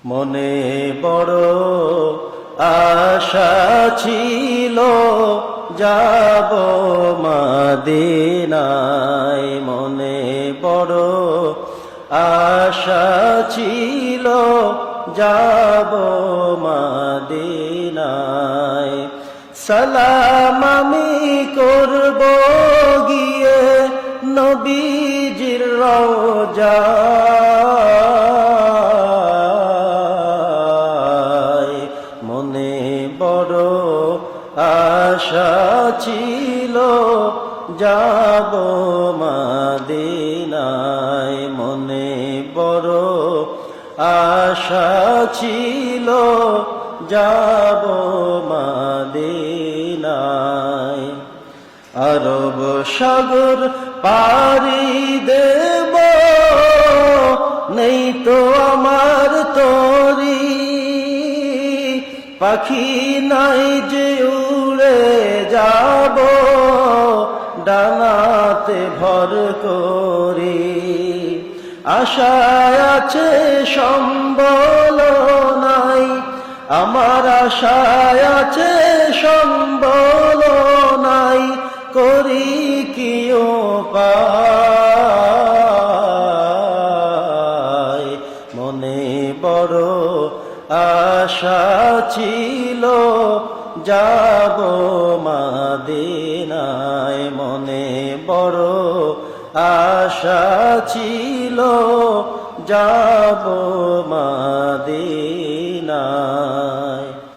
মনে বড় আশা ছিল যাব মদিনায়, মনে বড় আশা ছিল যাব মদিনায়। সালাম আমি করব গিয়ে নবীজির রওজায়, মনে বড় আশা ছিল যাব মদিনায়, মনে বড় আশা ছিল যাব মদিনায়। আরব সাগর পাড়ি দেব, নেই তো আমার তরি, পাখি নাই যে উড়ে যাব ডানাতে ভর করি। আশায় আছে সম্বল নাই, আমার আশায় আছে সম্বল নাই, করি কি উপায়। মনে বড় আশা ছিল যাব মদিনায়, মনে বড় আশা ছিল যাব